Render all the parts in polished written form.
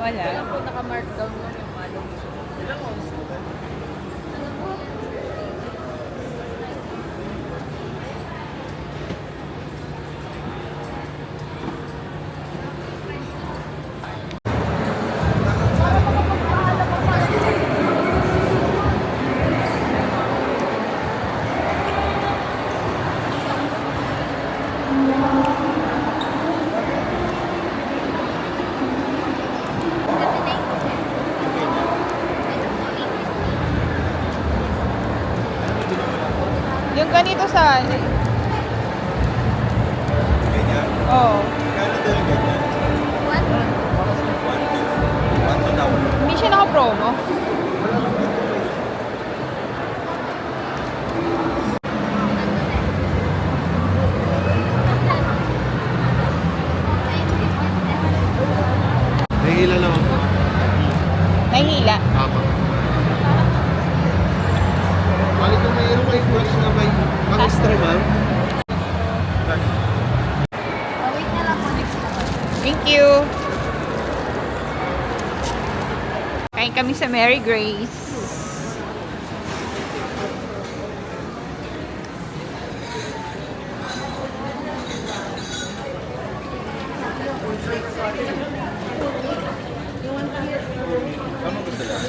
Wala. Wala po naka-mark down lang yung malong. Ilang oras na ba? Yung ganito sa... Ganyan. Oo. Kano daw yung ganyan? What? 1 daw. Hindi siya naka-promo. Nahihila lang ako. Nahihila. Tama. Bakit kung mayroong may flash na may extra ma'am? Wait na lang po next na. Thank you. Kain kami sa Mary Grace. Ano gusto lang?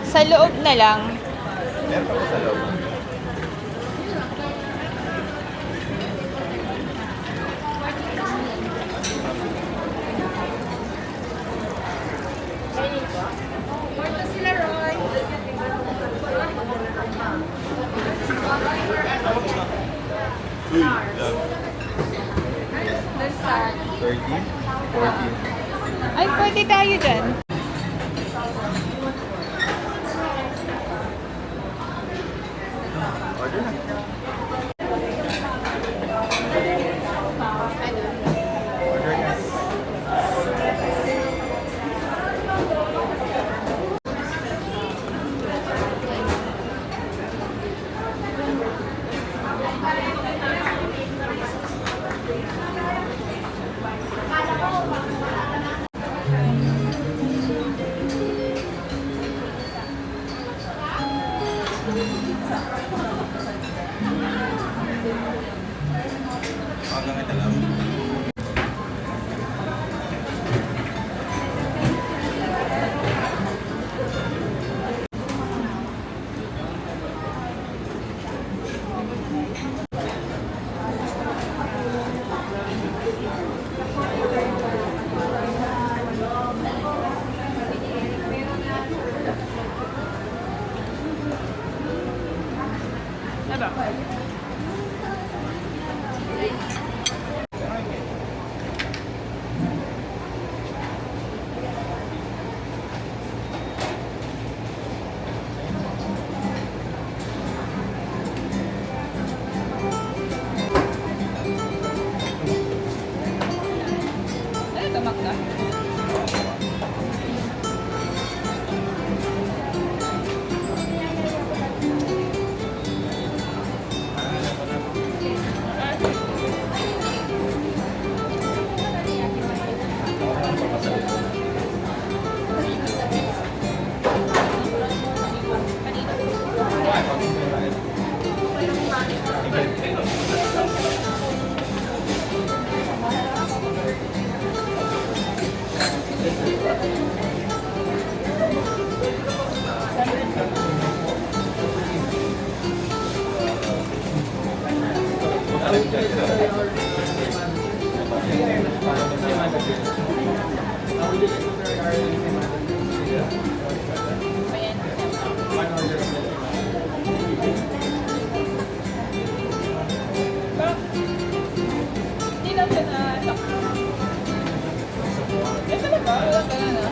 Sa loob na lang. Meron pa ba sa loob? Marta sila, Roy. Uy, love. Let's start. 13? 14. Ay, pwede tayo dyan. Order na. Order na. Hanggang ito lang. Diba? Ano ito, Magda? Hindi lang siya na... Ito na ba? Wala ka na na.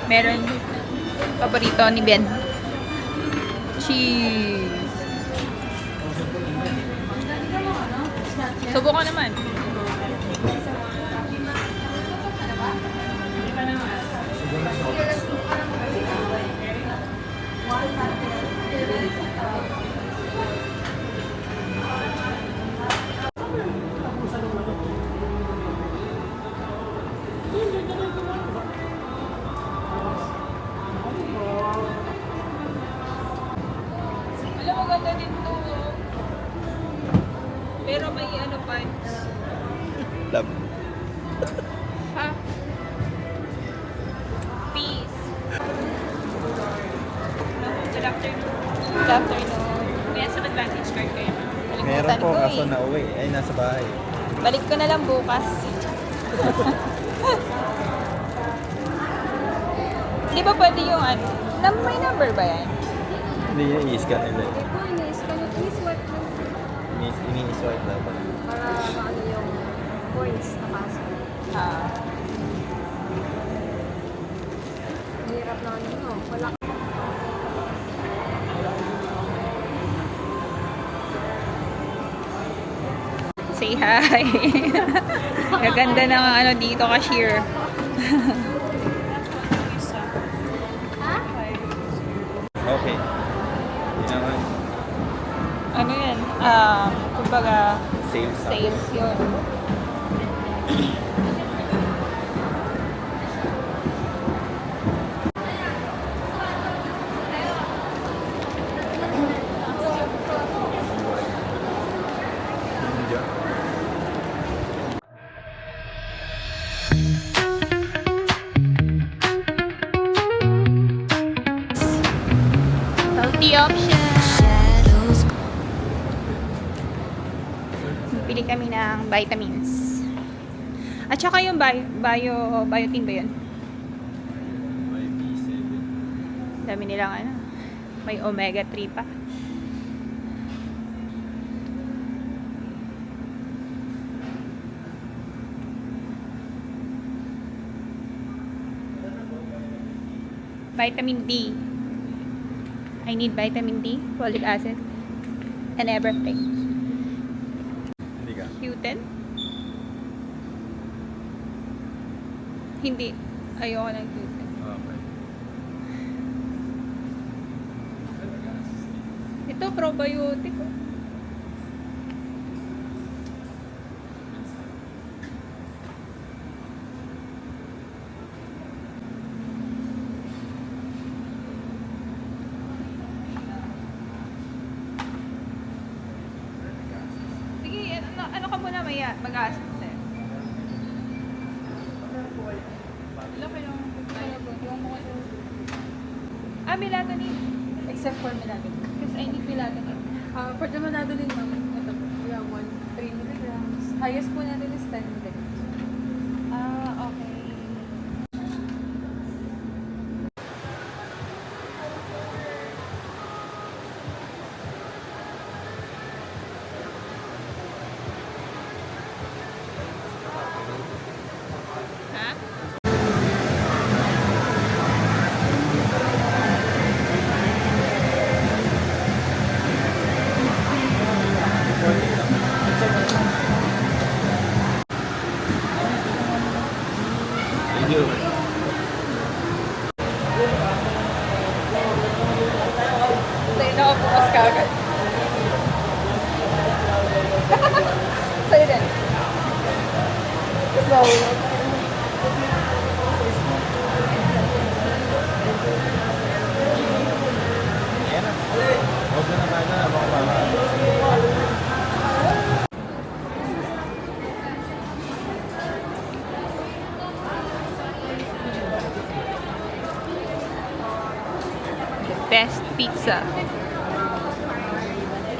Meron paborito ni Ben. Cheese. Subukan naman. Alam mo, ganda din to. Pero may ano pa. Love. Ha? Peace. Good afternoon. Good afternoon. May sa advantage card kayo. Meron po, ko kaso na uwi. Ay, nasa bahay. Balik ko na lang bukas. Di ba pwede yung ano? May number ba yan? Hindi niya i-scan nila. Ito, ini-swipe lang Ini-swipe dapat. para maano yung points na pasok. Ah. Hirap na ano, no? Wala Say hi. Gaganda ng ano dito, cashier. Okay. Yun naman. Ano yan? Kumbaga, Sales. sales yun. Healthy option. Pili kami ng vitamins. At saka yung biotin ba yun? Dami nilang ano. May omega 3 pa. Vitamin D. I need vitamin D, folic acid, and everything. Hindi ka. Q10? Hindi. Ayoko ng Q10. Okay. Ito, probiotic. Oh. Sige, ano ka muna mag-assist eh. Wala kayong yung mga melatonin. except for melatonin. Because I need melatonin. For the melatonin, ma'am, ito po. We have 3 milligrams. Highest po natin is 10 milligrams. Okay. Ha? Thank you. Sa'yo na ako bukas ka agad. Sa'yo din. Slow. Ayan na. Huwag na naman na. Baka Best pizza.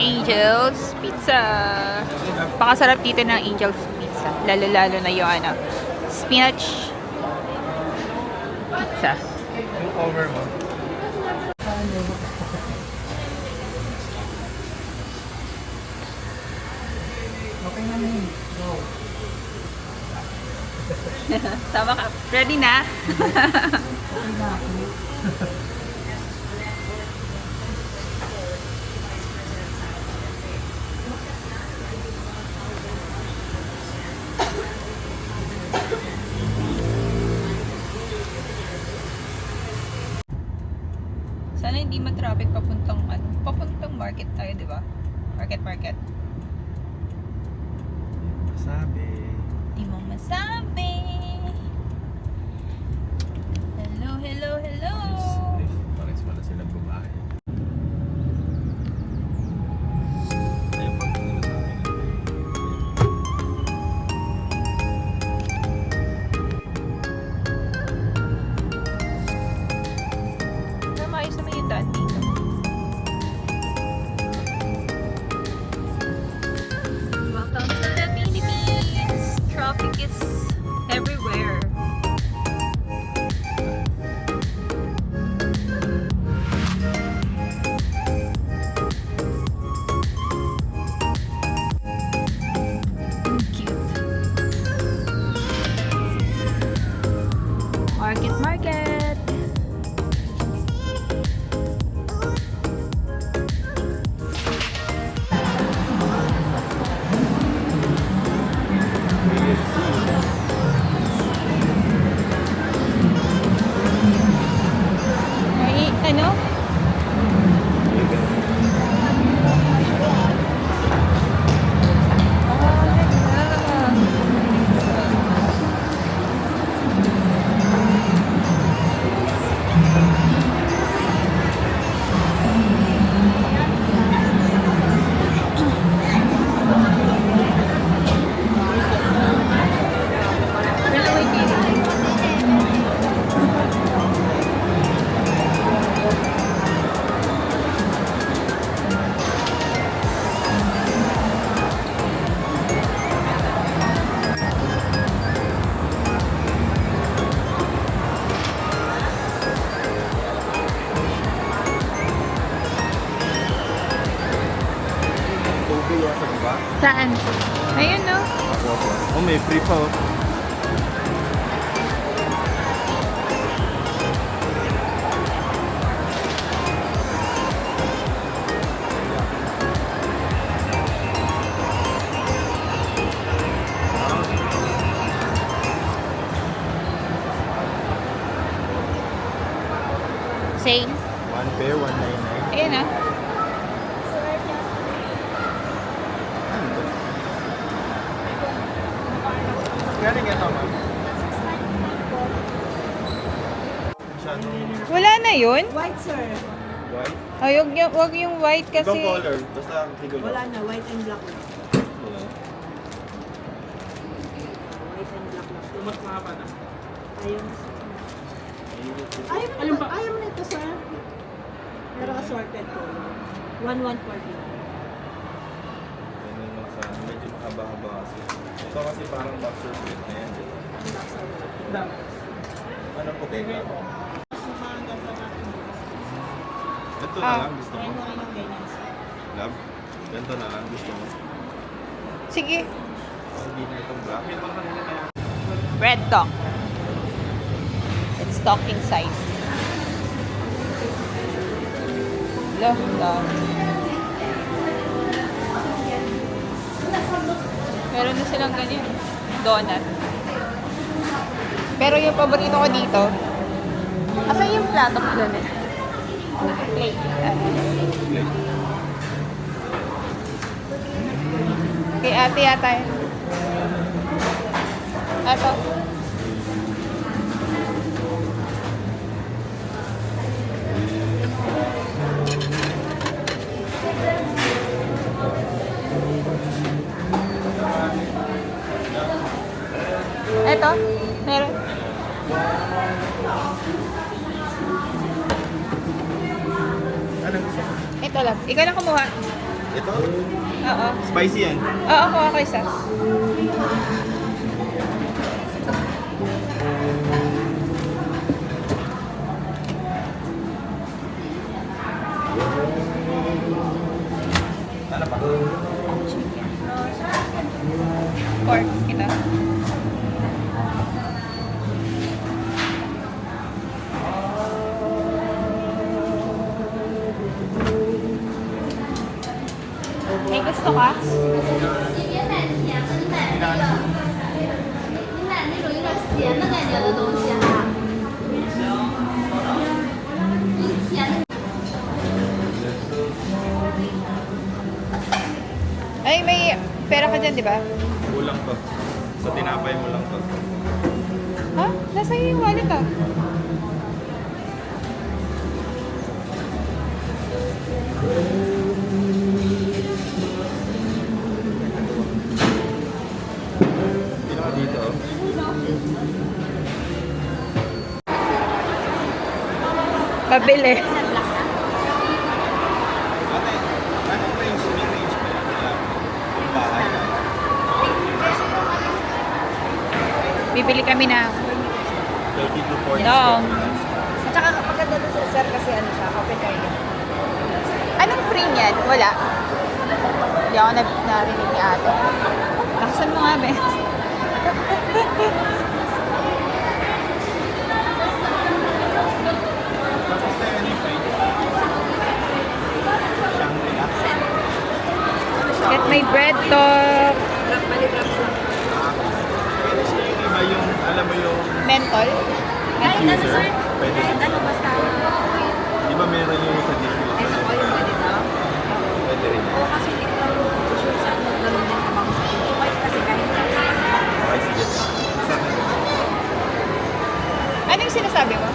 Angel's Pizza. Pakasarap dito ng Angel's Pizza. Lalo-lalo na yung ano, spinach pizza. yung cover mo. Okay na yun. Go. Sama ka. Ready na? Sana hindi ma-traffic papuntang papuntang market tayo, di ba? Market. Sabi. Di mo masabi. Hello. Pares pala silang babae. Ayun pag tingin sa akin. Maayos naman yung daan dito. Welcome to the Philippines! Traffic is everywhere. Cute. Market. Ay, ano? Tubig sa baba. Saan? Ayun, no? Oh, may free pa oh. Same. One pair, 199. Ayun, no? Galing ito, ma'am. Masyadong Wala na yun? White, sir. white. Ay, wag yung white Ibang kasi. color. Basta tigol Wala na, white and black lang. Wala. White and black lang. Mas mahaba na. Ayaw na, sir. Ayaw mo nito, sir. Pero assorted ko. 1,149. Ganun lang sa medyo mahaba-haba kasi. Ito kasi parang boxer print na yan. Diba? Ano po kayo lang? Ito na lang gusto mo. Love? Ganito na lang gusto mo. Sige. Hindi na itong black. May mga kanina kaya. Red talk. It's talking size. Love. Meron na silang ganyan. Donut. Pero yung paborito ko dito, asan yung plato ko doon? Plate. Kay ate yata yun. Ato. Eto, meron. Anong gusto mo? Ito lang. Ikaw lang kumuha. Ito? Oo. Spicy yan. Oo, kuha ko isa. Ano pa? Chicken. Pork. Ito. Gusto ka? 别买甜的，你买那个，你买那种有点咸的感觉的东西哈。你甜的。 Ay, may pera ka dyan, di ba? Kulang to. Sa tinapay mo lang to. Ha? Nasa iyo yung wallet ah. Pinaka dito. Oh. Pabili. Ate, anong range? May range ba yan? Wala. Yung bahay na. Bibili kami na 30 to 40 No. square meters. At saka maganda doon sa sir kasi ano siya, open area. Anong free niyan? Wala. Hindi ako narinig ni ate. Lakasan mo nga, be. Tapos tayo ano yung range? Shangri-La. Get my bread talk. Pwede siya yung iba yung, alam mo yung Mentol. diffuser. Pwede din. Ano basta, Di ba meron yung sa diffuser? ito ko yung pwede na. Pwede rin. Oo, kasi hindi ko lang sure sa ano ganun din kabang sa inyo. Kasi kahit price. Okay, sige. Sa akin. Ano yung sinasabi mo?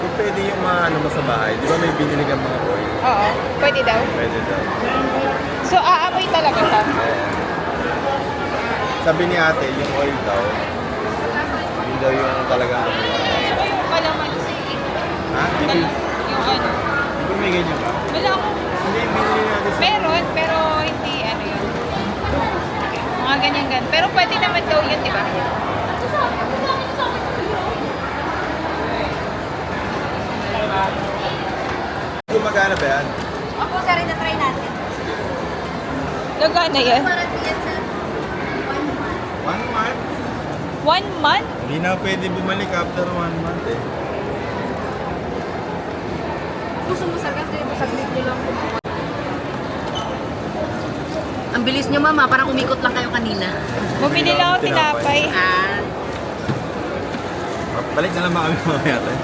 Kung pwede yung mga ano mo sa bahay, di ba may binili kang mga oil? Oo. Pwede daw. Pwede daw. So, aamoy talaga siya. Sabi ni ate, yung oil daw, yun daw yung talagang ano. Ano yung kalamansi? Ha? Yung ano? Di ba may ganyan ka? Wala akong... Hindi, yung binili natin sa... Meron, pero hindi ano yun. Mga ganyan-ganyan. Pero pwede naman daw yun, di ba? Gumagana ba yan? Opo, sir, na-try natin. Gagana yan. Parang yan sa 1 month? 1 month? Hindi na pwede bumalik after 1 month eh. Gusto mo sagad, kayo saglit nyo lang kumuha. Ang bilis nyo, mama. Parang umikot lang kayo kanina. Bumili lang ako tinapay. Ah, Balik na lang ba kami mamaya tayo?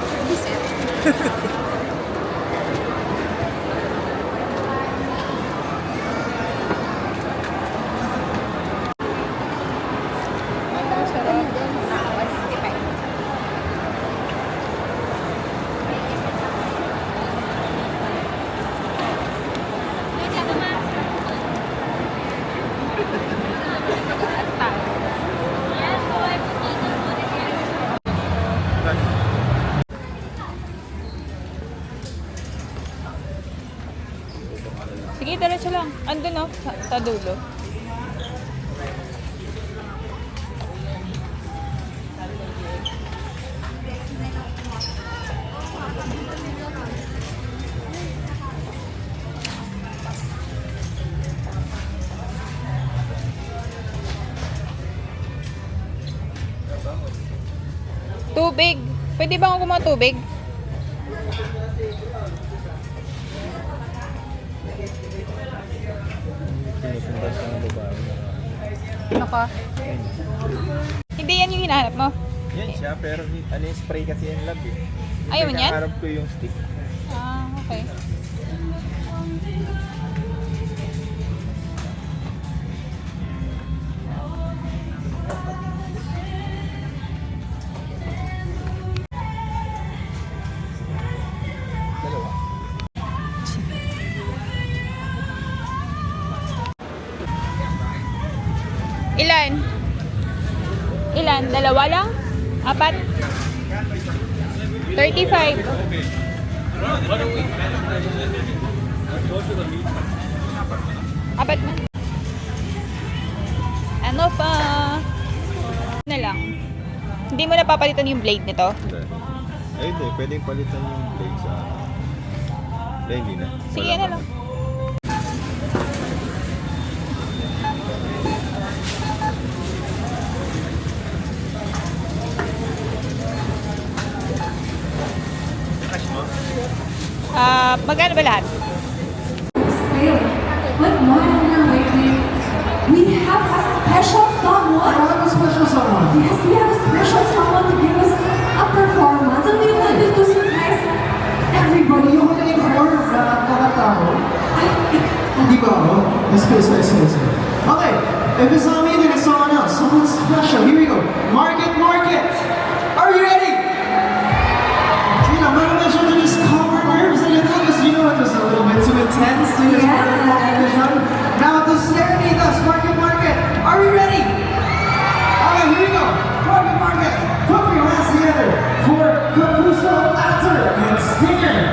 Sige, diretso lang. Andun no, sa dulo. Tubig. Pwede ba ako kumuha tubig? Sinusundan ka ng babae. Naka. Hindi yan yung hinahanap mo. Yan siya, pero ano yung spray kasi yung lab eh. Ayaw mo niyan? Harap ko yung stick. Ah, okay. Dalawa. Ilan? Ilan? Dalawa lang? Apat? 35. Apat na. Ano pa? Na lang. Hindi mo napapalitan yung blade nito? Hindi. Ay, hindi. Pwedeng palitan yung blade sa... Hindi na. Sige, Wala ano na. lang. Cash mo? Magkano ba lahat? What more than waiting Yes, we have a special someone to give us a performance. And we wanted to surprise everybody. Yung magaling form na kakatao. Hindi ba ako? Yes. Okay, if it's not me, then it's someone else. Someone special. Here we go. Market. Are you ready? You know, but I should just calm our nerves a little because you know it was a little bit too intense to just Now to stare at us, market. Are you ready? Okay, here we go. Market. Put your hands together for Kapuso Actor and Stinger.